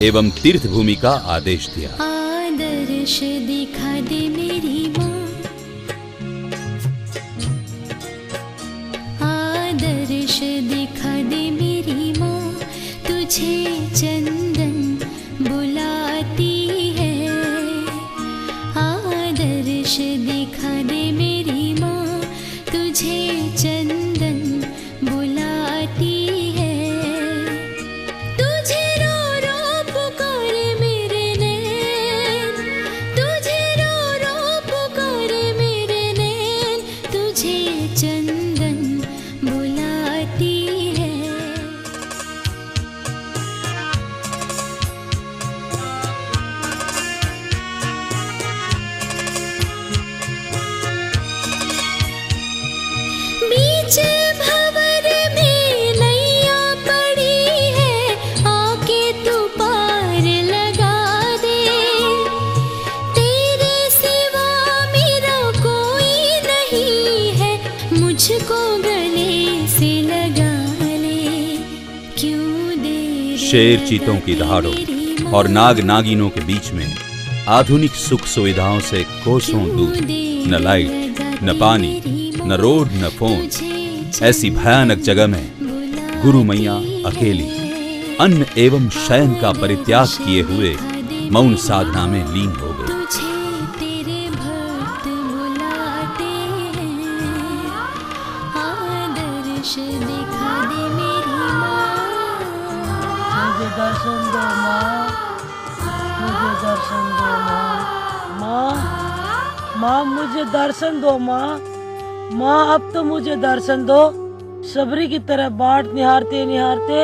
एवं तीर्थ भूमि का आदेश दिया। आदर्श दिखा दे मेरी माँ, आदर्श दिखा दे मेरी माँ, तुझे चंदन बुलाती है। आदर्श दिखा दे मेरी माँ, तुझे चंदन बुलाती है। तुझे रो रो पुकारे मेरे नैन, तुझे रो रो पुकारे मेरे नैन, तुझे चंदन बुलाती है। बीच भंवर में नैया पड़ी है, आके तू पार लगा दे। तेरे सिवा मेरा कोई नहीं है, मुझको गले से लगा ले। क्यों देर शेर चीतों की दहाड़ों और नाग नागिनों के बीच में आधुनिक सुख सुविधाओं से कोसों दूर, न लाइट, न पानी, न रोड, न फोन, ऐसी भयानक जगह में गुरु मैया अकेली अन्न एवं शयन का परित्याग किए हुए मौन साधना में लीन हो गई। तुझे तेरे भक्त बुलाते हैं, आदर्श दिखा दे मेरी माँ। मुझे दर्शन दो माँ, मुझे दर्शन दो माँ। माँ मुझे दर्शन दो माँ, माँ अब तो मुझे दर्शन दो। सबरी की तरह बाट निहारते निहारते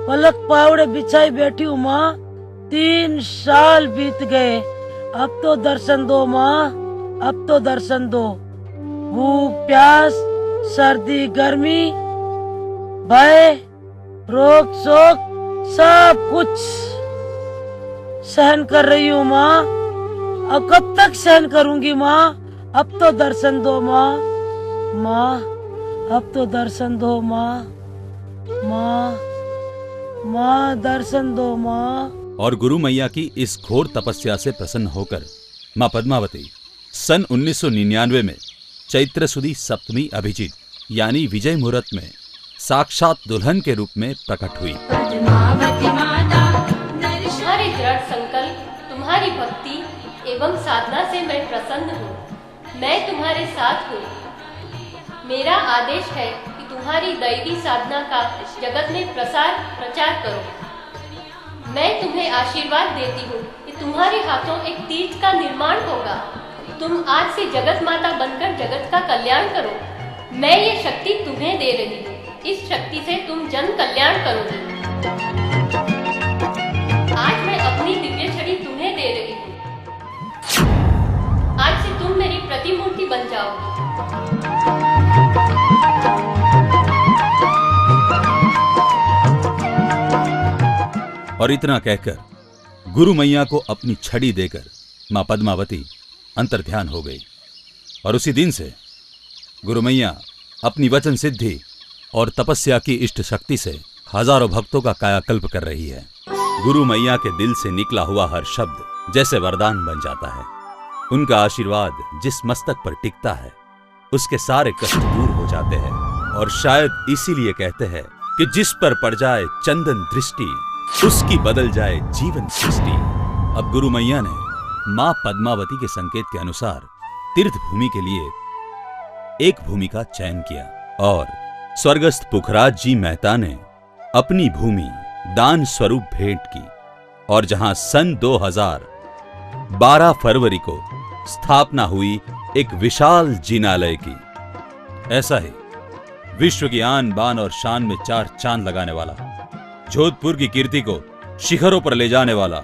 पलक पावड़े बिछाई बैठी हूँ माँ। 3 साल बीत गए, अब तो दर्शन दो माँ, अब तो दर्शन दो। भूख प्यास, सर्दी गर्मी, भय रोग शोक सब कुछ सहन कर रही हूँ माँ। अब कब तक सहन करूंगी माँ? अब तो दर्शन दो माँ, माँ अब तो दर्शन दो माँ, माँ दर्शन दो माँ। और गुरु मैया की इस घोर तपस्या से प्रसन्न होकर मां पद्मावती सन 1999 में चैत्र सुदी सप्तमी अभिजीत यानी विजय मुहूर्त में साक्षात दुल्हन के रूप में प्रकट हुई। तुम्हारे दृढ़ संकल्प, तुम्हारी भक्ति एवं साधना से मैं प्रसन्न हूँ। मैं तुम्हारे साथ हूँ। मेरा आदेश है कि तुम्हारी दैवी साधना का जगत में प्रचार करो। मैं तुम्हें आशीर्वाद देती हूँ कि तुम्हारे हाथों एक तीर्थ का निर्माण होगा। तुम आज से जगत माता बनकर जगत का कल्याण करो। मैं ये शक्ति तुम्हें दे रही हूँ। इस शक्ति से तुम जन कल्याण करोगी। आज मैं अपनी दिव्य छड़ी तुम्हें दे रही हूँ। आज से तुम मेरी प्रतिमूर्ति बन जाओगी। और इतना कहकर गुरु मैया को अपनी छड़ी देकर मां पद्मावती अंतर्ध्यान हो गई। और उसी दिन से गुरु मैया अपनी वचन सिद्धि और तपस्या की इष्ट शक्ति से हजारों भक्तों का कायाकल्प कर रही है। गुरु मैया के दिल से निकला हुआ हर शब्द जैसे वरदान बन जाता है। उनका आशीर्वाद जिस मस्तक पर टिकता है उसके सारे कष्ट दूर हो जाते हैं। और शायद इसीलिए कहते हैं कि जिस पर पड़ जाए चंदन दृष्टि उसकी बदल जाए जीवन सृष्टि। अब गुरु मैया ने मां पद्मावती के संकेत के अनुसार तीर्थ भूमि के लिए एक भूमि का चयन किया और स्वर्गस्थ पुखराज जी मेहता ने अपनी भूमि दान स्वरूप भेंट की। और जहां सन 2012 फरवरी को स्थापना हुई एक विशाल जिनालय की, ऐसा ही विश्व की आन बान और शान में 4 चांद लगाने वाला, जोधपुर की कीर्ति को शिखरों पर ले जाने वाला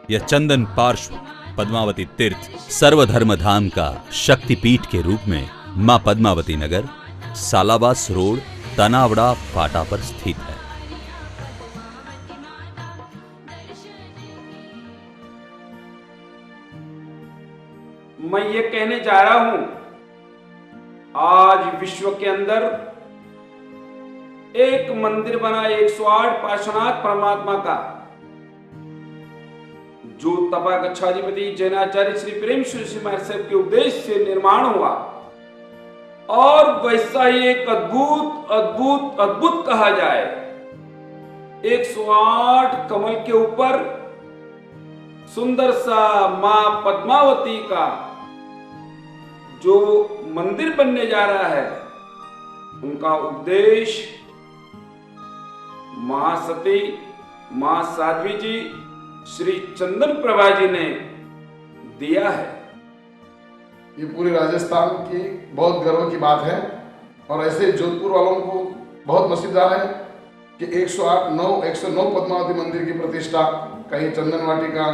यह चंदन पार्श्व पद्मावती तीर्थ सर्वधर्म धाम का शक्तिपीठ के रूप में मां पद्मावती नगर, सालाबास रोड, तनावड़ा फाटा पर स्थित है। मैं ये कहने जा रहा हूं, आज विश्व के अंदर एक मंदिर बना 108 पार्श्वनाथ परमात्मा का, जो तपागच्छाधिपति जैनाचार्य श्री प्रेम श्री महाराज साहब के उपदेश से निर्माण हुआ, और वैसा ही एक अद्भुत अद्भुत अद्भुत कहा जाए 108 कमल के ऊपर सुंदर सा मां पद्मावती का जो मंदिर बनने जा रहा है, उनका उपदेश महासती मां साध्वी जी श्री चंदन प्रभा जी ने दिया है। ये पूरे राजस्थान की बहुत गर्व की बात है और ऐसे जोधपुर वालों को बहुत नसीबदार है कि 109 पद्मावती मंदिर की प्रतिष्ठा कहीं चंदन वाटिका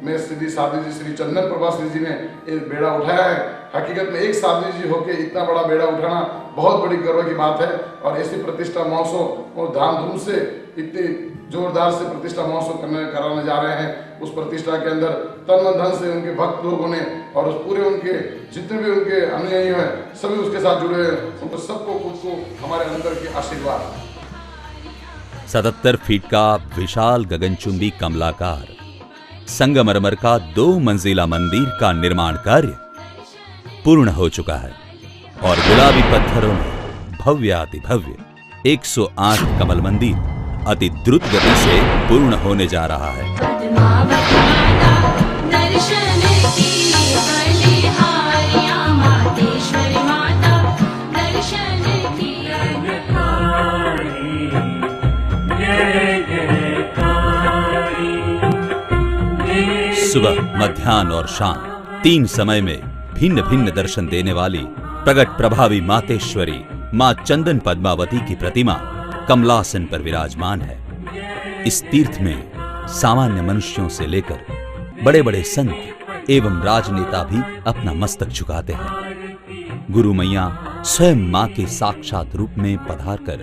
में श्री साध्वी जी श्री चंदन प्रभा श्री जी ने एक बेड़ा उठाया है। हकीकत में एक साध्वी जी होके इतना बड़ा बेड़ा उठाना बहुत बड़ी गर्व की बात है और ऐसी प्रतिष्ठा महोत्सव और धामधूम से इतनी जोरदार से प्रतिष्ठा महोत्सव कराने जा रहे हैं। उस प्रतिष्ठा के अंदर तन मन धन से उनके भक्त लोगों ने और उस पूरे उनके जितने भी उनके अनुयायी हैं सभी उसके साथ जुड़े हैं। उनको सबको खुद को हमारे अंदर के आशीर्वाद। 77 फीट का विशाल गगनचुंबी कमलाकार संगमरमर का 2 मंजिला मंदिर का निर्माण कार्य पूर्ण हो चुका है और गुलाबी पत्थरों में भव्यातिभव्य 108 कमल मंदिर अति द्रुत गति से पूर्ण होने जा रहा है। सुबह, मध्याह्न और शाम 3 समय में भिन्न भिन्न दर्शन देने वाली प्रगट प्रभावी मातेश्वरी मां चंदन पद्मावती की प्रतिमा कमलासन पर विराजमान है। इस तीर्थ में सामान्य मनुष्यों से लेकर बड़े बड़े संत एवं राजनेता भी अपना मस्तक झुकाते हैं। गुरु मैया स्वयं मां के साक्षात रूप में पधारकर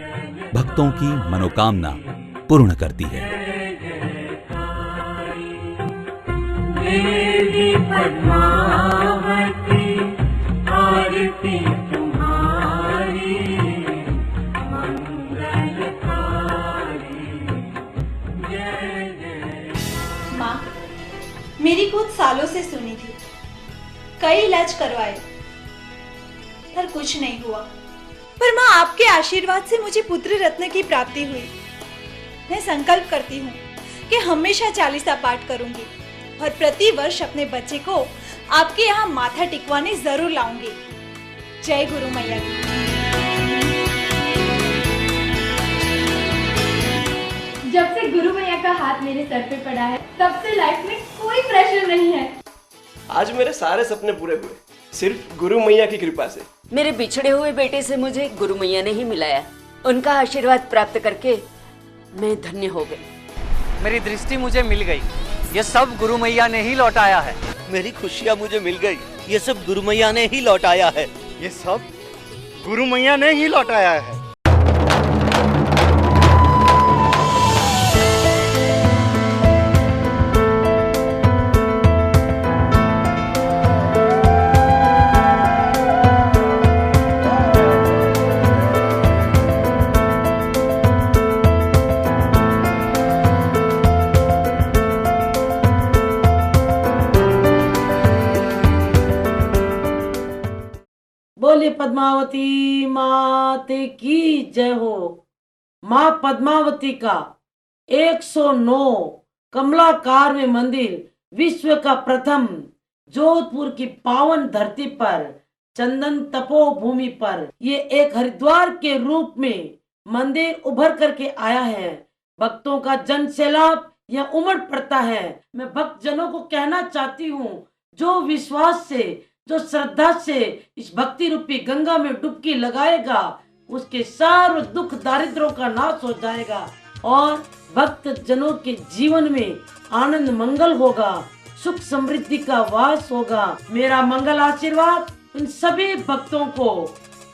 भक्तों की मनोकामना पूर्ण करती है। देवी पद्मावती आरती तुम्हारी मंगलकारी जय जय। माँ, मेरी गोद सालों से सुनी थी, कई इलाज करवाए पर कुछ नहीं हुआ, पर माँ आपके आशीर्वाद से मुझे पुत्र रत्न की प्राप्ति हुई। मैं संकल्प करती हूँ कि हमेशा चालीसा पाठ करूंगी और प्रति वर्ष अपने बच्चे को आपके यहाँ माथा टिकवाने जरूर लाऊंगी। जय गुरु मैया की। जब से गुरु मैया का हाथ मेरे सर पे पड़ा है, तब से लाइफ में कोई प्रेशर नहीं है। आज मेरे सारे सपने पूरे हुए सिर्फ गुरु मैया की कृपा से। मेरे बिछड़े हुए बेटे से मुझे गुरु मैया ने ही मिलाया। उनका आशीर्वाद प्राप्त करके मैं धन्य हो गई। मेरी दृष्टि मुझे मिल गई, ये सब गुरु मैया ने ही लौटाया है। मेरी खुशियाँ मुझे मिल गई, ये सब गुरु मैया ने ही लौटाया है। ये सब गुरु मैया ने ही लौटाया है। बोले पद्मावती माते की जय हो। माँ पद्मावती का 109 कमलाकार में मंदिर विश्व का प्रथम जोधपुर की पावन धरती पर चंदन तपोभूमि पर ये एक हरिद्वार के रूप में मंदिर उभर करके आया है। भक्तों का जन सैलाब यह उमड़ पड़ता है। मैं भक्त जनों को कहना चाहती हूँ, जो विश्वास से जो श्रद्धा से इस भक्ति रूपी गंगा में डुबकी लगाएगा, उसके सारे दुख दारिद्रों का नाश हो जाएगा और भक्त जनों के जीवन में आनंद मंगल होगा, सुख समृद्धि का वास होगा। मेरा मंगल आशीर्वाद इन सभी भक्तों को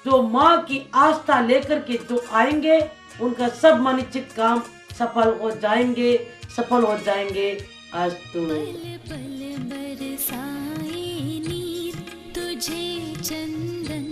जो माँ की आस्था लेकर के जो आएंगे, उनका सब मनोचित काम सफल हो जाएंगे, सफल हो जाएंगे। आज तो पल पल बरसाए नीर तुझे चंदन